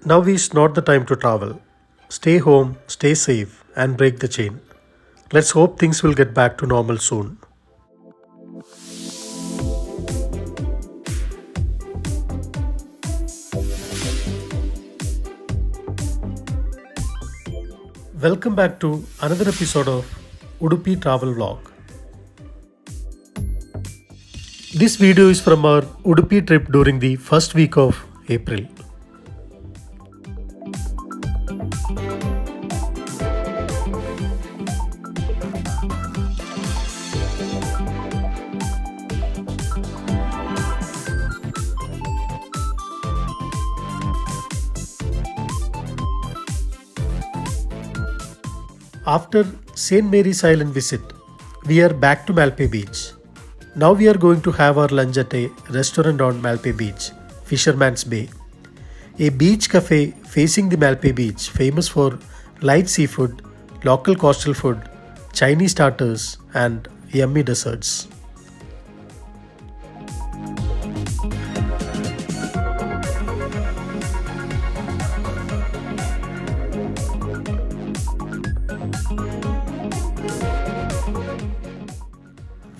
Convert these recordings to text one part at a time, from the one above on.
Now is not the time to travel. Stay home, stay safe, and break the chain. Let's hope things will get back to normal soon. Welcome back to another episode of Udupi Travel Vlog. This video is from our Udupi trip during the first week of April. After St. Mary's Island visit, we are back to Malpe Beach. Now we are going to have our lunch at a restaurant on Malpe Beach, Fisherman's Bay. A beach cafe facing the Malpe Beach, famous for light seafood, local coastal food, Chinese starters, and yummy desserts.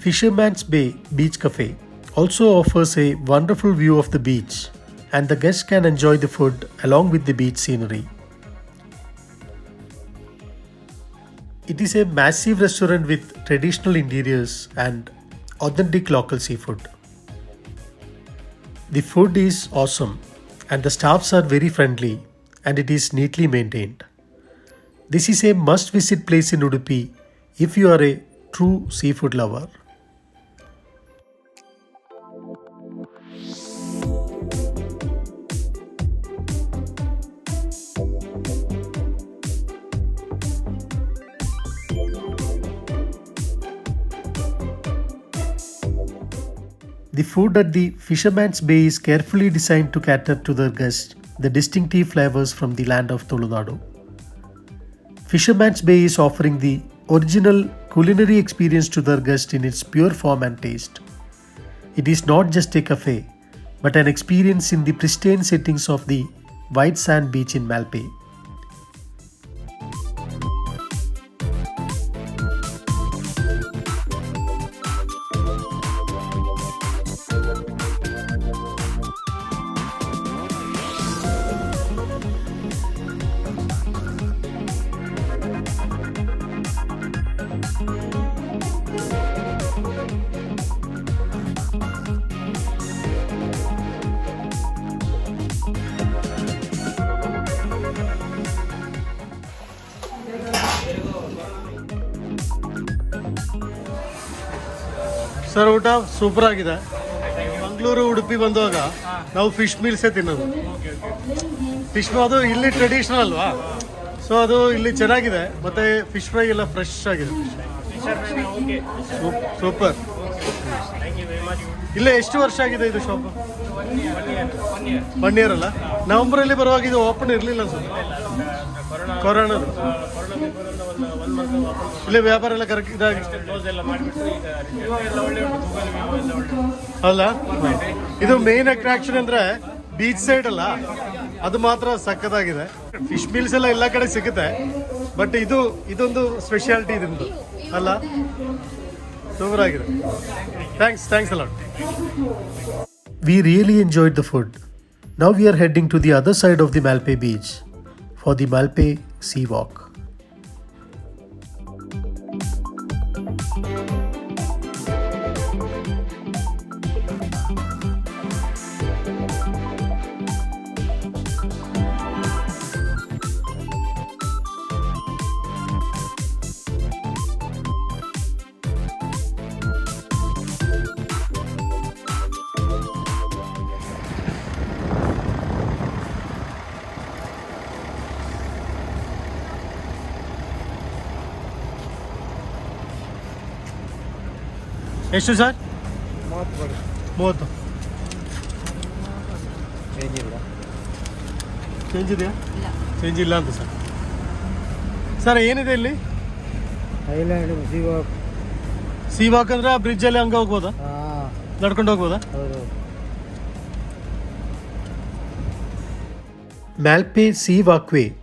Fisherman's Bay Beach Cafe also offers a wonderful view of the beach, and the guests can enjoy the food along with the beach scenery. It is a massive restaurant with traditional interiors and authentic local seafood. The food is awesome, and the staffs are very friendly, and it is neatly maintained. This is a must visit place in Udupi if you are a true seafood lover. The food at the Fisherman's Bay is carefully designed to cater to the guests the distinctive flavors from the land of Tulunadu. Fisherman's Bay is offering the original culinary experience to their guests in its pure form and taste. It is not just a cafe, but an experience in the pristine settings of the white sand beach in Malpe. Sir ಊಟ super ಆಗಿದೆ. ಮಂಗಳೂರು ಉಡುಪಿ ಬಂದಾಗ ನಾವು fish ಮೀಲ್ಸೇ ತಿನ್ನೋದು. Fish ಅದು ಇಲ್ಲಿ traditional ಅಲ್ವಾ, so ಅದು ಇಲ್ಲಿ ಚೆನ್ನಾಗಿದೆ. ಮತ್ತು ಫಿಶ್ ಫ್ರೈ ಎಲ್ಲ ಫ್ರೆಶ್ ಆಗಿದೆ. ಸೂಪರ್. ಇಲ್ಲೇ ಎಷ್ಟು ವರ್ಷ ಆಗಿದೆ ಇದು ಶಾಪ್? 1 ಇಯರ್ ಅಲ್ಲ. ನವಂಬರಲ್ಲಿ ಬರುವಾಗ ಇದು ಓಪನ್ ಇರಲಿಲ್ಲ ಸರ್, ಕೊರೋನಾದು. ಇಲ್ಲೇ ವ್ಯಾಪಾರ ಎಲ್ಲ ಕರೆಕ್ಟ್ ಇದಾಗಿ ಅಲ್ಲ. ಇದು ಮೇನ್ ಅಟ್ರಾಕ್ಷನ್ ಅಂದ್ರೆ ಬೀಚ್ ಸೈಡ್ ಅಲ್ಲ, ಅದು ಮಾತ್ರ ಸಕ್ಕತ್ತಾಗಿದೆ. ಫಿಶ್ ಮೀಲ್ಸ್ ಎಲ್ಲ ಕಡೆ ಸಿಗುತ್ತೆ, ಬಟ್ ಇದೊಂದು ಸ್ಪೆಷಾಲಿಟಿ ಇದೊಂದು ಅಲ್ಲ. ಸೂಪರ್ ಆಗಿದೆ. Thanks a lot. We really enjoyed the food. Now we are heading to the other side of the Malpe beach for the Malpe Sea Walk. ಎಷ್ಟು ಸರ್? 30. ಚೇಂಜ್ ಇದೆಯಾ? Change ಇಲ್ಲ ಅಂತ ಸರ್. ಸರ್ ಏನಿದೆ ಇಲ್ಲಿ? Island C walk ಅಂದ್ರೆ ಆ ಬ್ರಿಡ್ಜಲ್ಲಿ ಹಂಗೆ ಹೋಗ್ಬೋದಾ? ನಡ್ಕೊಂಡು ಹೋಗ್ಬೋದಾ? Malpe Sea Walkway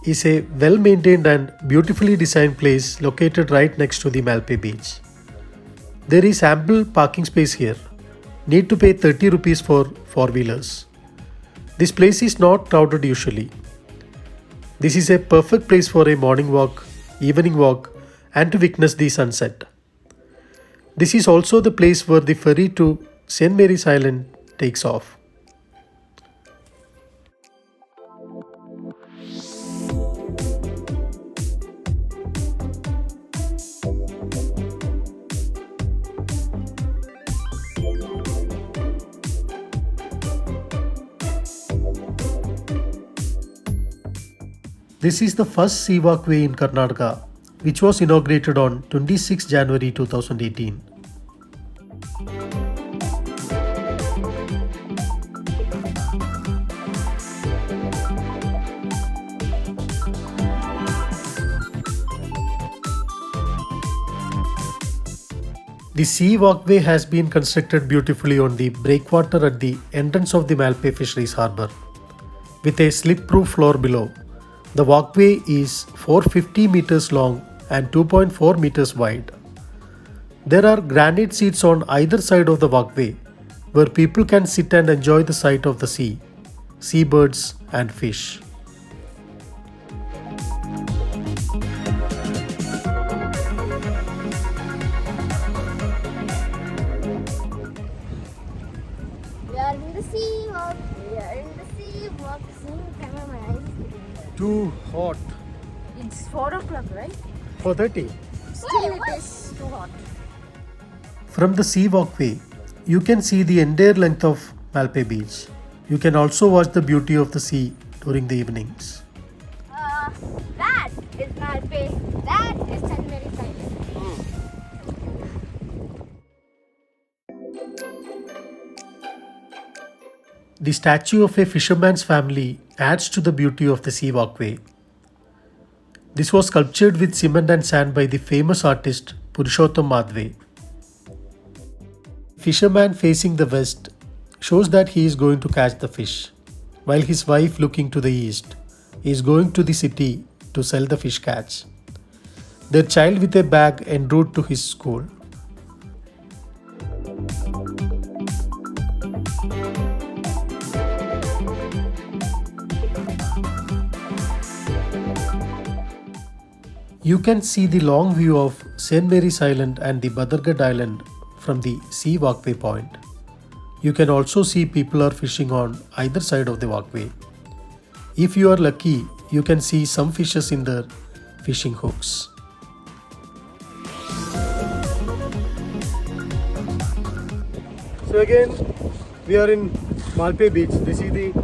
is a well-maintained and beautifully designed place located right next to the Malpe beach. There is ample parking space here. Need to pay 30 rupees for four-wheelers. This place is not crowded usually. This is a perfect place for a morning walk, evening walk, and to witness the sunset. This is also the place where the ferry to St. Mary's Island takes off. This is the first sea walkway in Karnataka, which was inaugurated on 26 January 2018. The sea walkway has been constructed beautifully on the breakwater at the entrance of the Malpe Fisheries Harbour, with a slip-proof floor below. The walkway is 450 meters long and 2.4 meters wide. There are granite seats on either side of the walkway where people can sit and enjoy the sight of the sea, seabirds and fish. We are in the sea walk. We are in the sea walk. Too hot. It's 4 o'clock, right? 4:30. Still it is too hot. From the sea walkway, you can see the entire length of Malpe Beach. You can also watch the beauty of the sea during the evenings. That is Malpe. That is St. Mary's Island. The statue of a fisherman's family adds to the beauty of the sea walkway. This was sculptured with cement and sand by the famous artist Purushottam Madhve. Fisherman facing the west shows that he is going to catch the fish, while his wife looking to the east is going to the city to sell the fish catch. Their child with a bag en route to his school. You can see the long view of St. Mary's Island and the Badargad Island from the sea walkway point. You can also see people are fishing on either side of the walkway. If you are lucky, you can see some fishes in their fishing hooks. So again, we are in Malpe Beach. This is the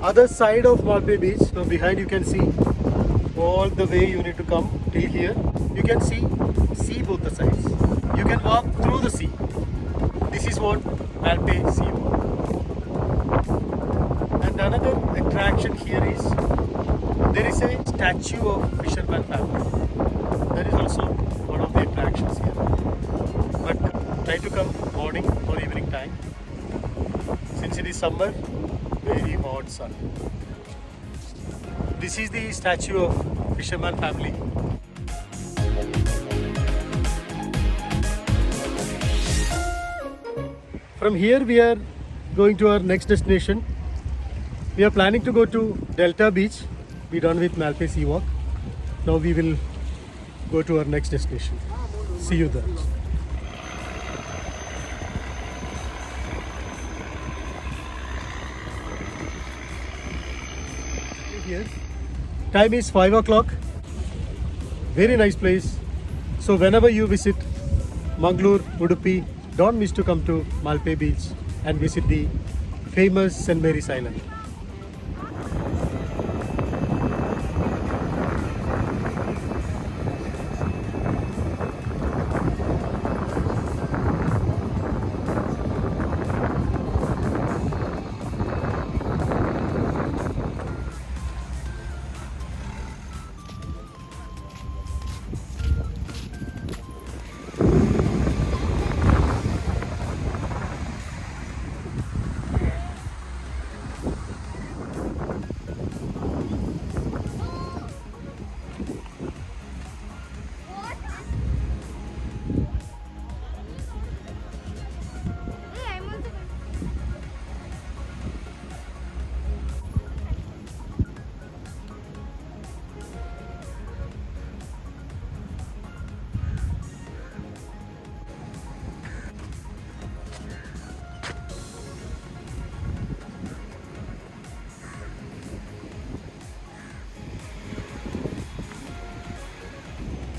other side of Malpe Beach. So behind you can see all the way you need to come till here. You can see both the sides. You can walk through the sea. This is what Malpe Sea Walk. And another attraction here is there is a statue of fisherman family. That is also one of the attractions here. But try to come morning or evening time. Since it is summer, very hot sun. This is the statue of fisherman family. From here we are going to our next destination. We are planning to go to Delta Beach. We're done with Malpe Sea Walk. Now we will go to our next destination. See you there. Here. Time is 5 o'clock. Very nice place. So whenever you visit Mangalore, Udupi, don't miss to come to Malpe Beach and visit the famous St. Mary's Island.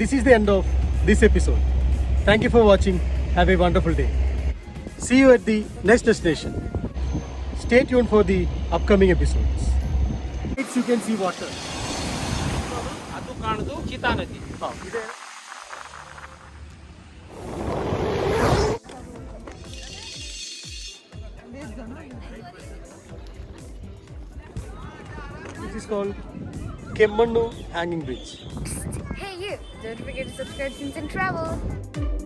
this is the end of this episode. Thank you for watching. Have a wonderful day. See you at the next destination. Stay tuned for the upcoming episodes. You can see water. ಅದು ಕಾಣುದು ಚಿತಾ ನದಿ. This is called Kemmannu Hanging Bridge. Hey you! Don't forget to subscribe to Tintin Travel.